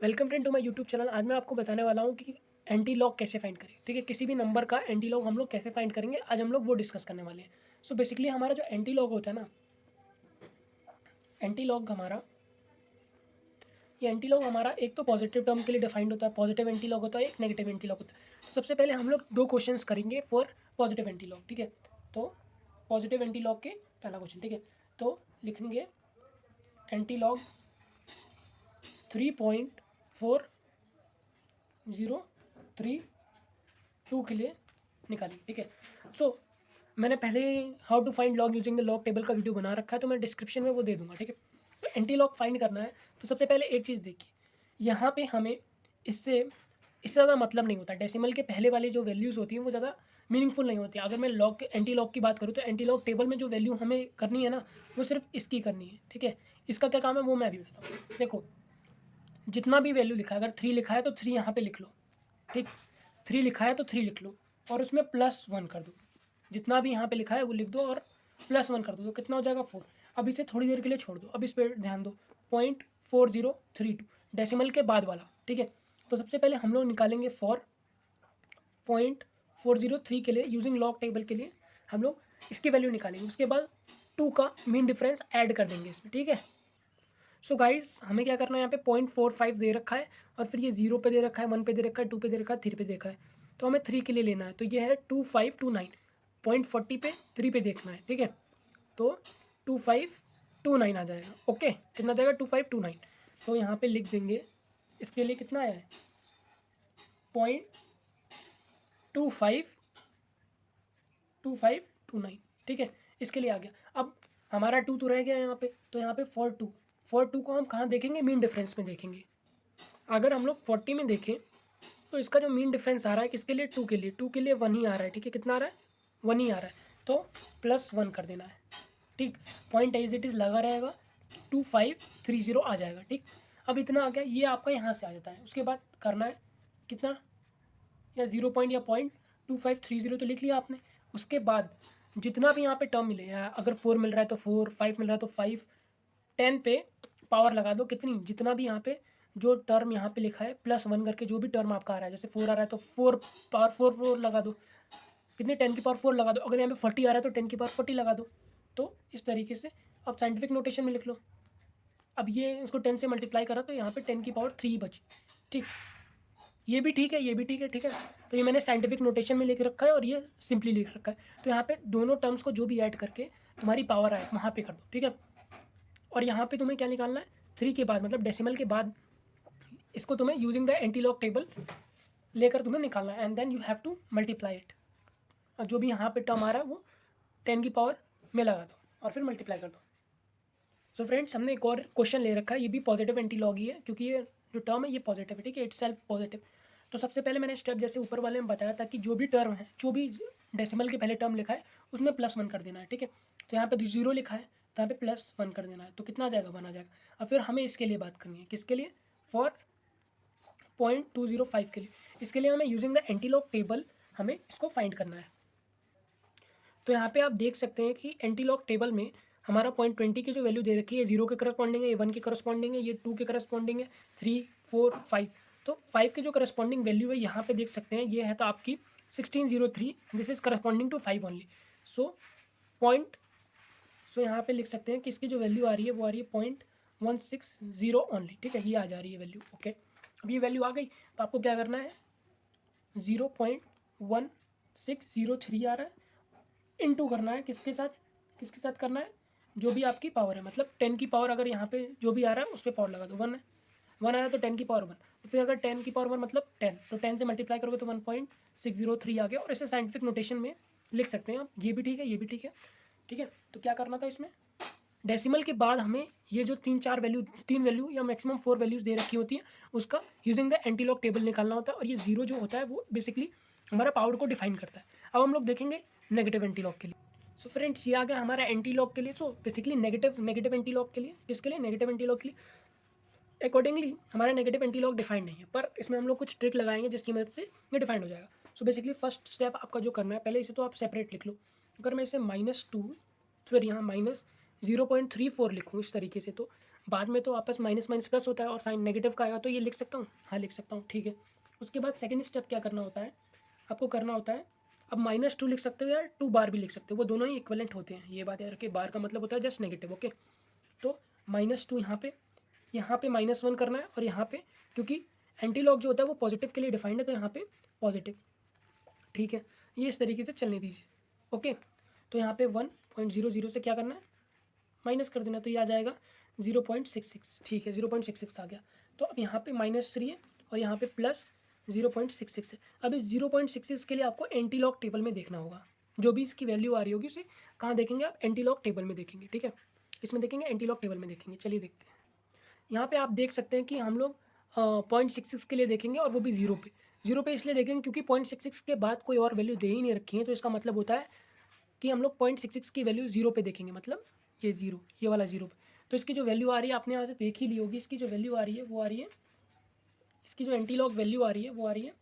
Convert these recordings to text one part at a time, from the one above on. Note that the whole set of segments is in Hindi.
Welcome friend to my YouTube channel. आज मैं आपको बताने वाला हूँ कि एंटी लॉग कैसे फाइंड करें। ठीक है, किसी भी नंबर का एंटी लॉग हम लोग कैसे फाइंड करेंगे, आज हम लोग वो डिस्कस करने वाले हैं। सो बेसिकली हमारा जो एंटी लॉग होता है ना, एंटी लॉग हमारा ये एंटी लॉग हमारा एक तो पॉजिटिव टर्म के लिए डिफाइंड होता है, पॉजिटिव एंटी लॉग होता है, एक नेगेटिव एंटी लॉग होता है। तो सबसे पहले हम लोग दो क्वेश्चंस करेंगे फॉर पॉजिटिव एंटी लॉग। ठीक है, तो पॉजिटिव एंटी लॉग के पहला क्वेश्चन, ठीक है, तो लिखेंगे एंटी लॉग 3.403 के लिए निकालेंगे। ठीक है, सो मैंने पहले how to find log using the log table का वीडियो बना रखा है, तो मैं डिस्क्रिप्शन में वो दे दूंगा। ठीक है, तो एंटी लॉग फाइंड करना है तो सबसे पहले एक चीज़ देखिए, यहाँ पे हमें इससे ज़्यादा मतलब नहीं होता। डेसिमल के पहले वाली जो वैल्यूज़ होती हैं वो ज़्यादा मीनिंगफुल नहीं होती। अगर मैं लॉग के एंटी लॉग की बात करूँ तो एंटी लॉग टेबल में जो वैल्यू हमें करनी है ना, वो सिर्फ इसकी करनी है। ठीक है, इसका क्या काम है वो मैं अभी बताता हूँ। देखो, जितना भी वैल्यू लिखा है, अगर 3 लिखा है तो 3 यहाँ पे लिख लो। ठीक, 3 लिखा है तो 3 लिख लो और उसमें +1 कर दो। जितना भी यहाँ पे लिखा है वो लिख दो और +1 कर दो, तो कितना हो जाएगा 4। अब इसे थोड़ी देर के लिए छोड़ दो। अब इस पर ध्यान दो, 0.4032 डेसिमल के बाद वाला। ठीक है, तो सबसे पहले हम लोग निकालेंगे 4.403 के लिए यूजिंग लॉग टेबल के लिए हम लोग इसकी वैल्यू निकालेंगे। उसके बाद 2 का मीन डिफरेंस ऐड कर देंगे इसमें। ठीक है, सो गाइस हमें क्या करना है, यहाँ पे 0.45 दे रखा है और फिर ये 0 पे दे रखा है, 1 पे दे रखा है, 2 पे दे रखा है, 3 पे दे रखा है। तो हमें 3 के लिए लेना है, तो ये है 2529। 0.40 पे 3 पे देखना है। ठीक है, तो 2529 आ जाएगा। ओके, कितना देगा 2529। तो यहाँ पे लिख देंगे इसके लिए कितना आया है 0.2529। ठीक है, इसके लिए आ गया। अब हमारा 2 तो रह गया यहाँ पे, तो यहाँ पे 4 2 को हम कहाँ देखेंगे, मीन डिफरेंस में देखेंगे। अगर हम लोग 40 में देखें तो इसका जो मीन डिफरेंस आ रहा है किसके लिए, 2 के लिए 1 ही आ रहा है। ठीक है, कितना आ रहा है 1 ही आ रहा है, तो +1 कर देना है। ठीक, पॉइंट एज इट इज़ लगा रहेगा, 2530 आ जाएगा। ठीक, अब इतना आ गया, ये आपका यहाँ से आ जाता है। उसके बाद करना है कितना, या 0 पॉइंट या 0.2530 तो लिख लिया आपने। उसके बाद जितना भी यहाँ पे टर्म मिले, या अगर 4 मिल रहा है तो 4, 5 मिल रहा है तो 5, 10 पे पावर लगा दो कितनी, जितना भी यहाँ पे जो टर्म यहाँ पे लिखा है +1 करके, जो भी टर्म आपका आ रहा है, जैसे 4 आ रहा है तो 4 पावर 4 लगा दो, कितनी 10 की पावर 4 लगा दो। अगर यहाँ पे 40 आ रहा है तो 10 की पावर 40 लगा दो। तो इस तरीके से अब साइंटिफिक नोटेशन में लिख लो। अब ये इसको 10 से मल्टीप्लाई करा तो यहाँ पे 10 की पावर 3 बची। ठीक, ये भी ठीक है, ये भी ठीक है। ठीक है, तो ये मैंने साइंटिफिक नोटेशन में लिख रखा है और ये सिंपली लिख रखा है। तो यहाँ पे दोनों टर्म्स को जो भी ऐड करके तुम्हारी पावर आए वहाँ पे कर दो। ठीक है, और यहाँ पे तुम्हें क्या निकालना है, 3 के बाद मतलब डेसिमल के बाद इसको तुम्हें यूजिंग द एंटीलॉग टेबल लेकर तुम्हें निकालना है, and then you have to multiply it. और जो भी यहाँ पे टर्म आ रहा है वो 10 की पावर में लगा दो और फिर मल्टीप्लाई कर दो। सो फ्रेंड्स, हमने एक और क्वेश्चन ले रखा है, ये भी पॉजिटिव एंटीलॉग ही है, क्योंकि ये जो टर्म है ये पॉजिटिव है। ठीक है, इट्स सेल्फ पॉजिटिव। तो सबसे पहले मैंने स्टेप जैसे ऊपर वाले में बताया था कि जो भी टर्म है, जो भी डेसिमल के पहले टर्म लिखा है उसमें +1 कर देना है। ठीक है, तो यहाँ पे 0 लिखा है तो यहाँ पे +1 कर देना है, तो कितना आ जाएगा 1 आ जाएगा। अब फिर हमें इसके लिए बात करनी है, किसके लिए, फॉर 0.205 के लिए। इसके लिए हमें यूजिंग द एंटीलॉग टेबल हमें इसको फाइंड करना है। तो यहाँ पे आप देख सकते हैं कि एंटीलॉग टेबल में हमारा 0.20 की जो वैल्यू दे रखी है, 0 के करस्पॉन्डिंग है, ये 1 के करस्पॉन्डिंग है, ये 2 के करस्पॉन्डिंग है, 3, 4, 5। तो 5 की जो करस्पॉन्डिंग वैल्यू है यहाँ पे देख सकते हैं, ये है तो आपकी 1603। This is corresponding to 5 only. So point so यहाँ पे लिख सकते हैं कि इसकी जो वैल्यू आ रही है वो आ रही है 0.160 ओनली। ठीक है, ये आ जा रही है वैल्यू। ओके, अब ये वैल्यू आ गई तो आपको क्या करना है, 0.1603 आ रहा है, इनटू करना है किसके साथ करना है, जो भी आपकी पावर है। मतलब 10 की पावर अगर यहाँ पे जो भी आ रहा है उस पर पावर लगा दो। 1 है, 1 आया तो 10 की पावर 1, तो फिर अगर 10 की पावर 1 मतलब 10, तो 10 से मल्टीप्लाई करोगे तो 1.603 आ गया। और इसे साइंटिफिक नोटेशन में लिख सकते हैं आप, ये भी ठीक है, ये भी ठीक है। ठीक है, तो क्या करना था इसमें, डेसिमल के बाद हमें ये जो 3 वैल्यू या मैक्सिमम 4 वैल्यूज़ दे रखी होती है उसका यूजिंग द एंटीलॉग टेबल निकालना होता है। और ये 0 जो होता है वो बेसिकली हमारा पावर को डिफाइन करता है। अब हम लोग देखेंगे नेगेटिव एंटीलॉग के लिए। सो फ्रेंड्स, ये आ गया हमारा एंटीलॉग के लिए। सो बेसिकली नेगेटिव एंटीलॉग के लिए, किसके लिए, नेगेटिव एंटीलॉग के लिए अकॉर्डिंगली हमारा नेगेटिव एंटीलॉग डिफाइंड नहीं है, पर इसमें हम लोग कुछ ट्रिक लगाएंगे जिसकी मदद से ये डिफाइंड हो जाएगा। सो बेसिकली फर्स्ट स्टेप आपका जो करना है, पहले इसे तो आप सेपरेट लिख लो। अगर मैं इसे -2 फिर यहाँ -0.34 लिखूँ इस तरीके से, तो बाद में तो आपस माइनस माइनस प्लस होता है और साइन नेगेटिव का आएगा, तो ये लिख सकता हूँ, हाँ लिख सकता हूँ, ठीक है। उसके बाद सेकंड स्टेप क्या करना होता है, आपको करना होता है, अब -2 लिख सकते हो या 2 बार भी लिख सकते हो, वो दोनों ही इक्वलेंट होते हैं, ये बात याद रखिए। बार का मतलब होता है जस्ट नेगेटिव, ओके। तो -2 यहाँ पे -1 करना है, और यहाँ पे क्योंकि एंटी लॉग जो होता है वो पॉजिटिव के लिए डिफाइंड है, तो यहाँ पे पॉजिटिव, ठीक है। ये इस तरीके से चलने दीजिए, ओके। तो यहाँ पे 1.00 से क्या करना है, माइनस कर देना, तो ये आ जाएगा 0.66, ठीक है, 0.66 आ गया। तो अब यहाँ पे -3 है और यहाँ पे प्लस 0.66 है। अब इस 0.66 के लिए आपको एंटी लॉग टेबल में देखना होगा, जो भी इसकी वैल्यू आ रही होगी उसे कहाँ देखेंगे आप, एंटी लॉग टेबल में देखेंगे, ठीक है। इसमें देखेंगे, एंटी लॉग टेबल में देखेंगे। चलिए देखते हैं। यहाँ पे आप देख सकते हैं कि हम लोग 0.66 के लिए देखेंगे, और वो भी जीरो पे इसलिए देखेंगे क्योंकि 0.66 के बाद कोई और वैल्यू दे ही नहीं रखी है, तो इसका मतलब होता है कि हम लोग 0.66 की वैल्यू 0 पे देखेंगे, मतलब ये 0, ये वाला 0 पे। तो इसकी जो वैल्यू आ रही है आपने यहाँ से देख ही ली होगी, इसकी जो वैल्यू आ रही है वो आ रही है, इसकी जो एंटी लॉग वैल्यू आ रही है वो आ रही है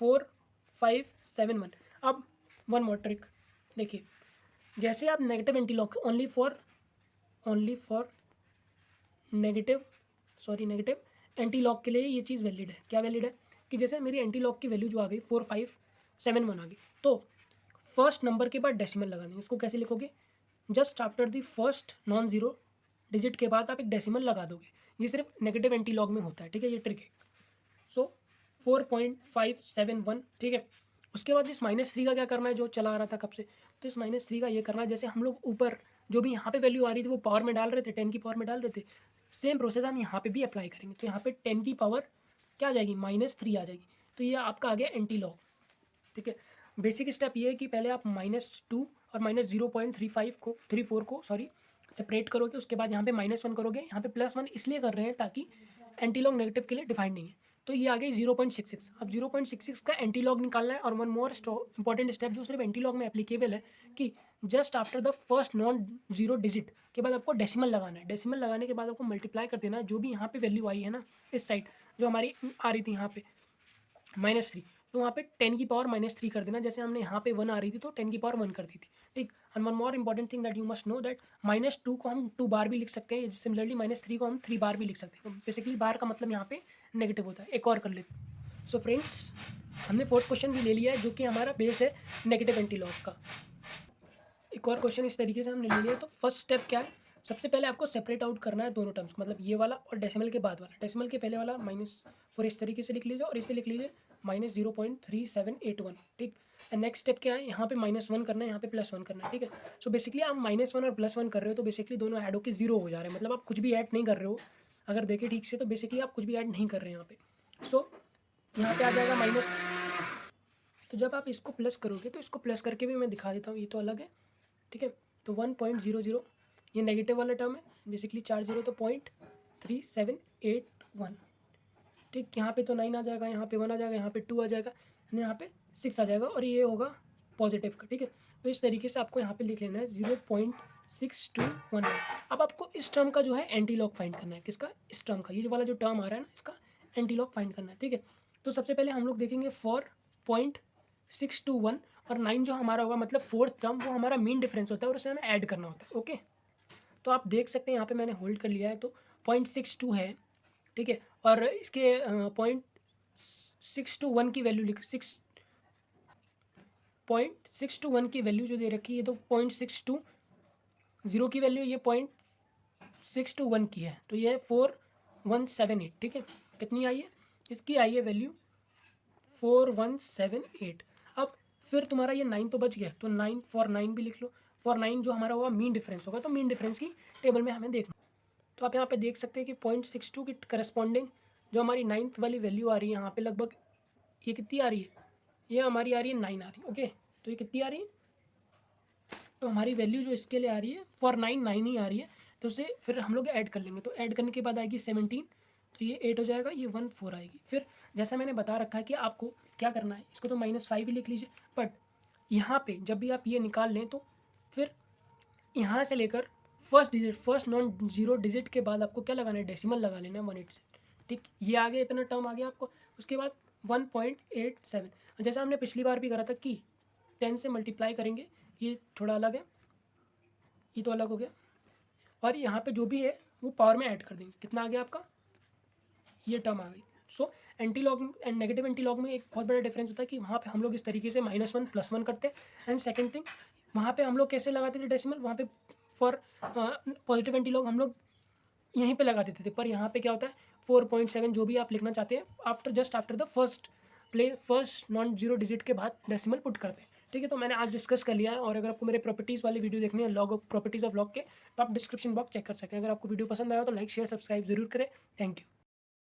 4571। अब वन मोर ट्रिक देखिए, जैसे आप negative anti log only for negative anti log के लिए ये चीज़ वैलिड है। क्या वैलिड है कि जैसे मेरी एंटी लॉग की वैल्यू जो आ गई 4571 आ गई, तो फर्स्ट नंबर के बाद डेसिमल लगा देंगे। इसको कैसे लिखोगे, just after the first non zero digit के बाद आप एक डेसिमल लगा दोगे। ये सिर्फ नेगेटिव एंटी लॉग में होता है, ठीक है, ये ट्रिक है। सो 4.571, ठीक है। उसके बाद इस -3 का क्या करना है, जो चला आ रहा था कब से, तो इस -3 का ये करना है, जैसे हम लोग ऊपर जो भी यहाँ पे वैल्यू आ रही थी वो पावर में डाल रहे थे, 10 की पावर में डाल रहे थे, सेम प्रोसेस हम यहाँ पे भी अप्लाई करेंगे। तो यहाँ पे 10 की पावर क्या आ जाएगी, -3 आ जाएगी। तो ये आपका आ गया एंटी लॉग, ठीक है। बेसिक स्टेप ये है कि पहले आप -2 और -0.34 को सेपरेट करोगे, उसके बाद यहाँ पे -1 करोगे, यहाँ पे +1 इसलिए कर रहे हैं ताकि एंटी लॉग नेगेटिव के लिए डिफाइंड नहीं है। तो ये आ गई 0.66। अब 0.66 का एंटी लॉग निकालना है, और वन मोर इंपॉर्टेंट स्टेप जो सिर्फ एंटी लॉग में एप्लीकेबल है, कि just after the first non zero digit के बाद आपको डेसिमल लगाना है। डेसिमल लगाने के बाद आपको मल्टीप्लाई कर देना है, जो भी यहाँ पे वैल्यू आई है ना, इस साइड जो हमारी आ रही थी यहाँ पे -3, तो वहाँ पे 10 की पावर -3 कर देना। जैसे हमने यहाँ पे 1 आ रही थी तो 10 की पावर 1 कर दी थी, ठीक। And one more important thing that you must know that -2 को हम 2 बार भी लिख सकते हैं, सिमिलरली -3 को हम 3 बार भी लिख सकते हैं। बेसिकली बार का मतलब यहाँ पे नेगेटिव होता है। एक और कर लेते हैं। सो फ्रेंड्स, हमने फोर्थ क्वेश्चन भी ले लिया है, जो कि हमारा बेस है नेगेटिव एंटी लॉग का। एक और क्वेश्चन इस तरीके से हमने ले लिया। तो फर्स्ट स्टेप क्या है, सबसे पहले आपको सेपरेट आउट करना है दोनों टर्म्स, मतलब ये वाला और डेसिमल के बाद वाला। डेसिमल के पहले वाला -4 इस तरीके से लिख लीजिए, और इसे लिख लीजिए -0.3781, ठीक। एंड नेक्स्ट स्टेप क्या है, यहाँ पे -1 करना है, यहाँ पे +1 करना है, ठीक है। सो बेसिकली आप -1 और +1 कर रहे हो, तो बेसिकली दोनों ऐड होकर 0 हो जा रहे हैं, मतलब आप कुछ भी ऐड नहीं कर रहे हो। अगर देखें ठीक से तो बेसिकली आप कुछ भी ऐड नहीं कर रहे हैं यहाँ पे। सो यहाँ पे आ जाएगा माइनस। तो जब आप इसको प्लस करोगे, तो इसको प्लस करके भी मैं दिखा देता हूँ, ये तो अलग है, ठीक है। तो 1.00 ये नेगेटिव वाला टर्म है, बेसिकली 4 0 तो 0.3781, ठीक। यहाँ पे तो 9 आ जाएगा, यहाँ पे 1 आ जाएगा, यहाँ पे 2 आ जाएगा, यहाँ पे 6 आ जाएगा, और ये होगा पॉजिटिव का, ठीक है। तो इस तरीके से आपको यहाँ पे लिख लेना है 0.6219। अब आपको इस टर्म का जो है एंटी लॉग फाइंड करना है। किसका, इस टर्म का, ये जो वाला जो टर्म आ रहा है ना, इसका एंटी लॉग फाइंड करना है, ठीक है। तो सबसे पहले हम लोग देखेंगे 4.621 और 9 जो हमारा होगा, मतलब फोर्थ टर्म, वो हमारा मीन डिफरेंस होता है और उसे हमें ऐड करना होता है, ओके। तो आप देख सकते हैं यहाँ पे मैंने होल्ड कर लिया है, तो 0.62 है, ठीक है। और इसके 0.621 की वैल्यू 0.621 की वैल्यू जो दे रखी है, तो 0.620 की वैल्यू ये 0.621 की है, तो ये है 4178, ठीक है। कितनी आई है, इसकी आई है वैल्यू 4178। अब फिर तुम्हारा ये 9 तो बच गया, तो 9 फॉर 9 भी लिख लो। फॉर 9 जो हमारा होगा मीन डिफरेंस होगा, तो मीन डिफरेंस की टेबल में हमें देखना। तो आप यहाँ पे देख सकते हैं कि 0.62 की करस्पॉन्डिंग जो हमारी 9th वाली वैल्यू आ रही है यहाँ पे, लगभग ये कितनी आ रही है, ये हमारी आ रही है 9 आ रही है, ओके। तो ये कितनी आ रही है, तो हमारी वैल्यू जो इसके लिए आ रही है फॉर 9 ही आ रही है, तो उसे फिर हम लोग ऐड कर लेंगे। तो ऐड करने के बाद आएगी 17, तो ये 8 हो जाएगा, ये 1 4 आएगी। फिर जैसा मैंने बता रखा है कि आपको क्या करना है, इसको तो -5 ही लिख लीजिए, बट यहाँ पे जब भी आप ये निकाल लें, तो फिर यहाँ से लेकर फर्स्ट नॉन जीरो डिजिट के बाद आपको क्या लगाना है, डेसिमल लगा लेना है 180, ठीक। ये आ गया, इतना टर्म आ गया आपको। उसके बाद 1.87, जैसा हमने पिछली बार भी करा था कि 10 से मल्टीप्लाई करेंगे, ये थोड़ा अलग है, ये तो अलग हो गया। और यहाँ पे जो भी है वो पावर में ऐड कर देंगे। कितना आ गया आपका, ये टर्म आ गई। So anti log and negative anti log में एक बहुत बड़ा डिफरेंस होता है कि वहाँ पे हम लोग इस तरीके से -1 +1 करते हैं। एंड सेकंड थिंग, वहाँ पे हम लोग कैसे लगाते थे डेसिमल, वहाँ पे फॉर पॉजिटिव एंटी लॉग हम लोग यहीं पे लगा देते थे, पर यहाँ पे क्या होता है 4.7 जो भी आप लिखना चाहते हैं after the first non zero digit के बाद डेसिमल पुट करते हैं। ठीक है, तो मैंने आज डिस्कस कर लिया है। और अगर आपको मेरे प्रॉपर्टीज़ वाली वीडियो देखनी है लॉग प्रॉपर्टीज़ ऑफ लॉग के, तो आप डिस्क्रिप्शन बॉक्स चेक कर सकते हैं। अगर आपको वीडियो पसंद आया तो लाइक शेयर सब्सक्राइब जरूर करें। Thank you.